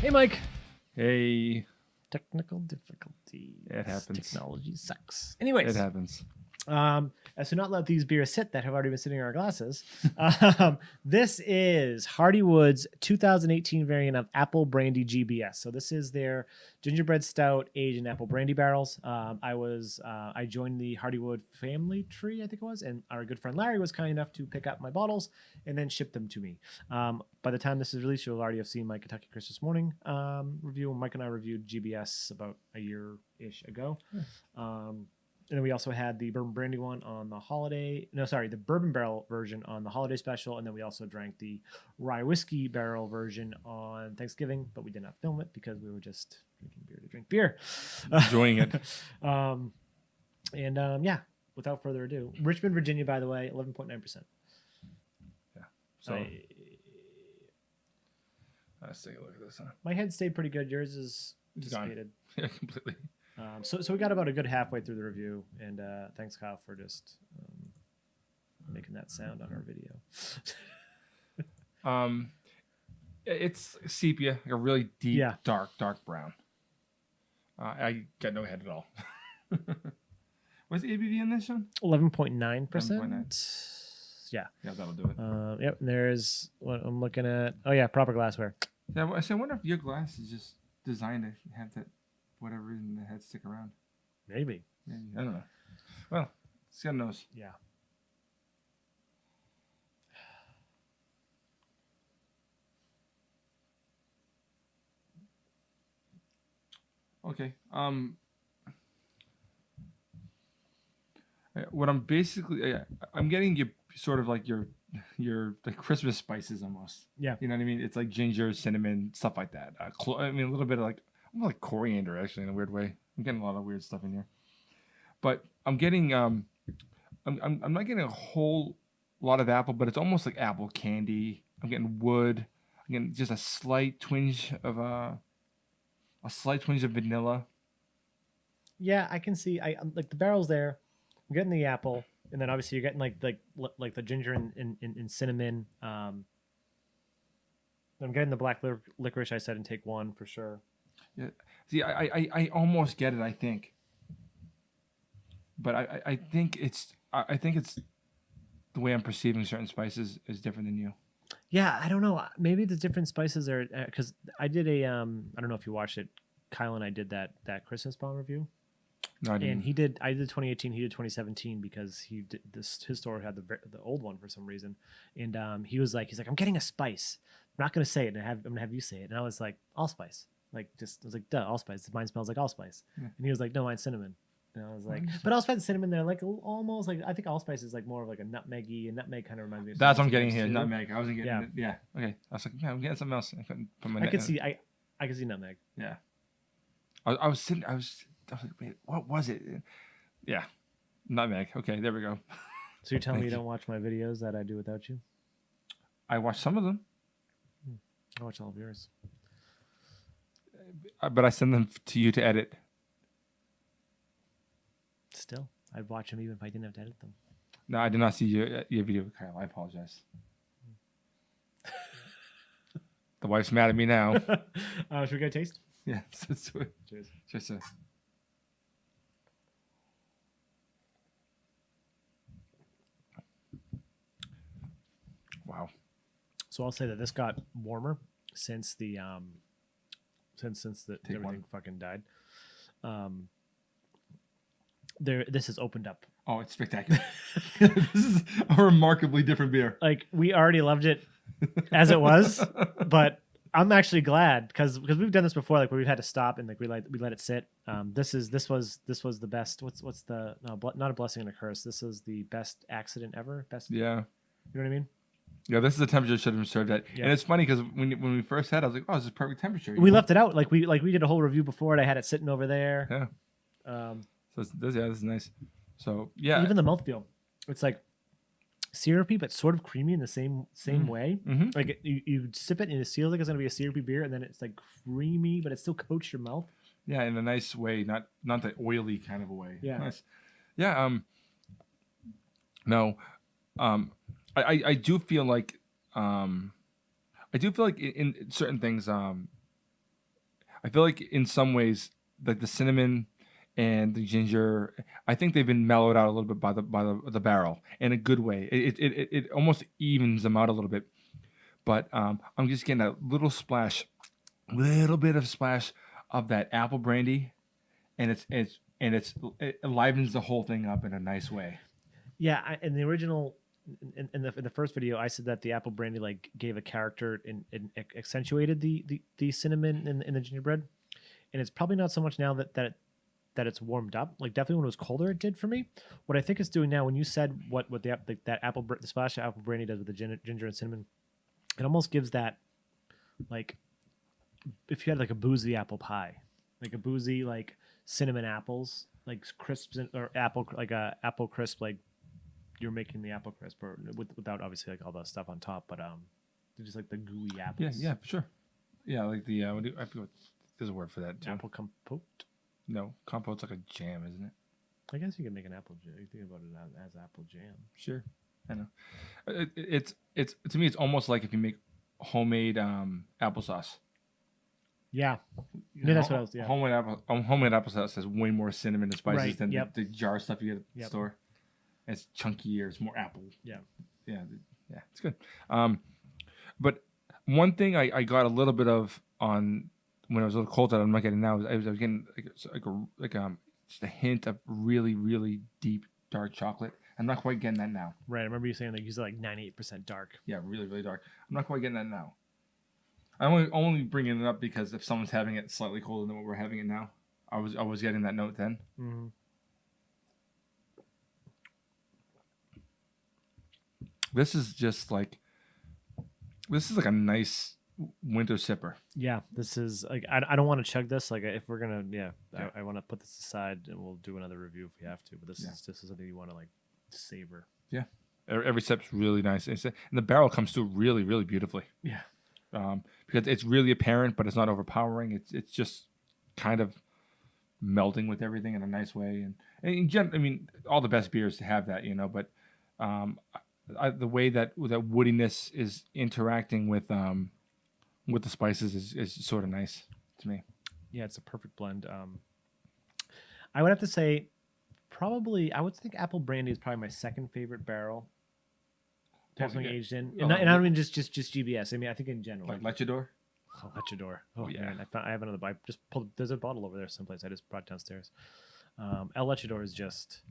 Hey, Mike. Hey. Technical difficulties. It happens. Technology sucks. Anyways. It happens. As to not let these beers sit that have already been sitting in our glasses, this is Hardywood's 2018 variant of Apple Brandy GBS. So this is their gingerbread stout aged in apple brandy barrels. I joined the Hardywood family tree, I think it was, and our good friend Larry was kind enough to pick up my bottles and then ship them to me. By the time this is released, you'll already have seen my Kentucky Christmas Morning review. Mike and I reviewed GBS about a year-ish ago. And then we also had the bourbon brandy one on the the bourbon barrel version on the holiday special. And then we also drank the rye whiskey barrel version on Thanksgiving, but we did not film it because we were just drinking beer to drink beer. Enjoying it. Yeah, without further ado, Richmond, Virginia, by the way, 11.9%. Yeah. So let's take a look at this. Huh? My head stayed pretty good. Yours is dissipated. Yeah, completely. So we got about a good halfway through the review, and thanks, Kyle, for just making that sound on our video. It's sepia, like a really deep, dark brown. I got no head at all. What's the ABV in this one? 11.9%. Yeah. Yeah, that'll do it. Yep. And there's what I'm looking at. Oh yeah, proper glassware. Yeah, I wonder if your glass is just designed to have that. Whatever reason the head stick around. Maybe. I don't know. Well, it's got a nose. Yeah. Okay. What I'm basically, I'm getting you sort of like your like Christmas spices almost. Yeah. You know what I mean? It's like ginger, cinnamon, stuff like that. I mean, a little bit of like. I'm like coriander, actually, in a weird way. I'm getting a lot of weird stuff in here, but I'm getting I'm not getting a whole lot of apple, but it's almost like apple candy. I'm getting wood. I'm getting just a slight twinge of vanilla. Yeah, I can see. Like the barrel's there. I'm getting the apple, and then obviously you're getting like the ginger and cinnamon. I'm getting the black licorice. I said in take one for sure. Yeah. See, I almost get it. I think, but I think it's the way I'm perceiving certain spices is different than you. Yeah, I don't know. Maybe the different spices are because I did a I don't know if you watched it. Kyle and I did that Christmas bomb review. No, I didn't. And I did 2018. He did 2017 because he did his store had the old one for some reason. And he's like I'm getting a spice. I'm not gonna say it. I'm gonna have you say it. And I was like allspice. I was like, duh, allspice. Mine smells like allspice. Yeah. And he was like, no, mine's cinnamon. And I was like, but allspice and cinnamon, they're like almost like, I think allspice is like more of like a nutmeggy, and nutmeg kind of reminds me of that's what I'm getting here, too. Nutmeg. I wasn't getting it. Yeah. Okay. I was like, yeah, I'm getting something else. I couldn't put my I could see nutmeg. Yeah. I was like, wait, what was it? Yeah. Nutmeg. Okay, there we go. So you're telling me you don't watch my videos that I do without you? I watch some of them. I watch all of yours. But I send them to you to edit. Still, I'd watch them even if I didn't have to edit them. No, I did not see your video with Kyle. I apologize. The wife's mad at me now. Should we get a taste? Yeah, let's do it. Cheers. Cheers, sir. Wow. So I'll say that this got warmer since the everything fucking died. This has opened up. Oh, it's spectacular. This is a remarkably different beer. Like we already loved it as it was, but I'm actually glad because we've done this before, like where we've had to stop and like we let it sit. This was the best. What's the not a blessing and a curse. This is the best accident ever. Best. Yeah. You know what I mean? Yeah, this is the temperature it should have been served at. Yeah. And it's funny because when we first had it, I was like, oh, this is perfect temperature. We left it out. Like we did a whole review before it. I had it sitting over there. Yeah. So this is nice. So yeah. Even the mouthfeel. It's like syrupy, but sort of creamy in the same way. Mm-hmm. Like you sip it and it feels like it's going to be a syrupy beer, and then it's like creamy, but it still coats your mouth. Yeah, in a nice way, not the oily kind of a way. Yeah. Nice. Yeah. No. I do feel like in certain things I feel like in some ways, like the cinnamon and the ginger, I think they've been mellowed out a little bit by the barrel in a good way. It almost evens them out a little bit. But I'm just getting a little bit of splash of that apple brandy, and it livens the whole thing up in a nice way. Yeah, in the original, in the first video, I said that the apple brandy like gave a character and accentuated the cinnamon in the gingerbread, and it's probably not so much now that it's warmed up. Like definitely when it was colder, it did for me. What I think it's doing now, when you said what the splash of apple brandy does with the ginger and cinnamon, it almost gives that, like, if you had like a boozy apple pie, like a boozy like cinnamon apples, like crisps or apple, like a apple crisp, like you're making the apple crisp, or without obviously like all the stuff on top, but just like the gooey apples. Yeah, for sure. Yeah, like the I forget what, there's a word for that too. Apple compote. No, compote's like a jam, isn't it? I guess you can make an apple jam. You think about it as apple jam. Sure, I know. It's to me, it's almost like if you make homemade applesauce. Yeah, that's what I was. Yeah, homemade applesauce has way more cinnamon and spices than the jar stuff you get at the store. It's chunkier. It's more apple. Yeah, it's good. But one thing I got a little bit of on when I was a little cold that I'm not getting now is I was getting just a hint of really, really deep dark chocolate. I'm not quite getting that now. Right. I remember you saying that you said like 98% dark. Yeah, really, really dark. I'm not quite getting that now. I'm only bringing it up because if someone's having it slightly colder than what we're having it now, I was getting that note then. Mm-hmm. This is like a nice winter sipper. Yeah, this is like I don't want to chug this. Like if we're gonna, I want to put this aside and we'll do another review if we have to. But this is something you want to like savor. Yeah, every sip's really nice, and the barrel comes through really, really beautifully. Yeah, because it's really apparent, but it's not overpowering. It's just kind of melding with everything in a nice way. And in general, I mean, all the best beers to have that, But the way that woodiness is interacting with the spices is sort of nice to me. Yeah, it's a perfect blend. I would have to say, probably, I would think apple brandy is probably my second favorite barrel. Definitely aged in, and I don't mean just GBS. I mean, I think in general. Like Lechador? Oh, Lechador. Oh yeah. Man, I have another. I just pulled. There's a bottle over there someplace. I just brought downstairs. El Lechador is just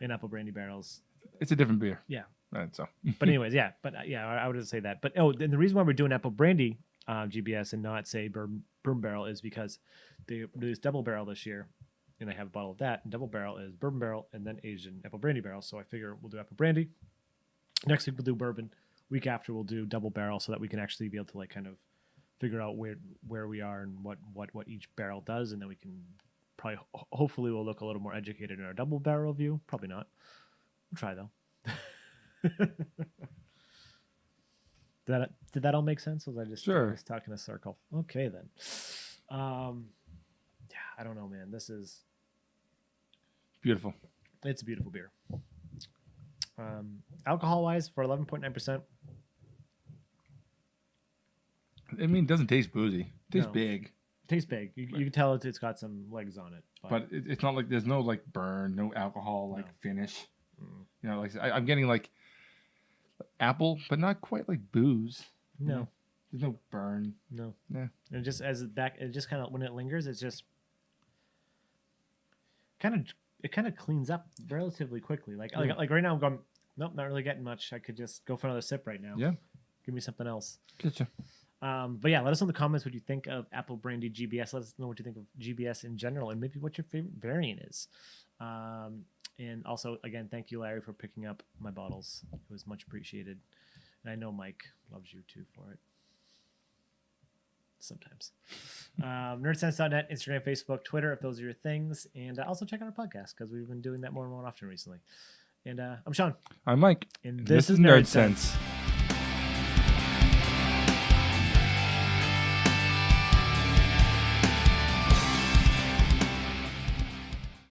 in apple brandy barrels. It's a different beer. Yeah. Right. So. But anyways, yeah. But I would say that. But and the reason why we're doing apple brandy GBS and not say bourbon barrel is because they released double barrel this year, and I have a bottle of that. And double barrel is bourbon barrel and then aged in apple brandy barrel. So I figure we'll do apple brandy. Next week we'll do bourbon. Week after we'll do double barrel, so that we can actually be able to like kind of figure out where we are and what each barrel does, and then we can probably hopefully we'll look a little more educated in our double barrel view. Probably not. We'll try though. Did that all make sense? Or was I just talking in a circle? Okay then. I don't know, man. This is beautiful. It's a beautiful beer. Alcohol wise, for 11.9%. I mean, it doesn't taste boozy. It tastes big. Tastes big. You can tell it's got some legs on it. But it's not like there's no like burn, no alcohol finish. Like I'm getting like apple, but not quite like booze. No, there's no burn. No, yeah. And just it just kind of when it lingers, it's just kind of cleans up relatively quickly. Like right now, I'm going. Nope, not really getting much. I could just go for another sip right now. Yeah, give me something else. Getcha. But yeah, let us know in the comments what you think of apple brandy GBS. Let us know what you think of GBS in general, and maybe what your favorite variant is. And also, again, thank you, Larry, for picking up my bottles. It was much appreciated. And I know Mike loves you, too, for it. Sometimes. Nerdsense.net, Instagram, Facebook, Twitter, if those are your things. And also check out our podcast, because we've been doing that more and more often recently. And I'm Sean. I'm Mike. And this is Nerdsense.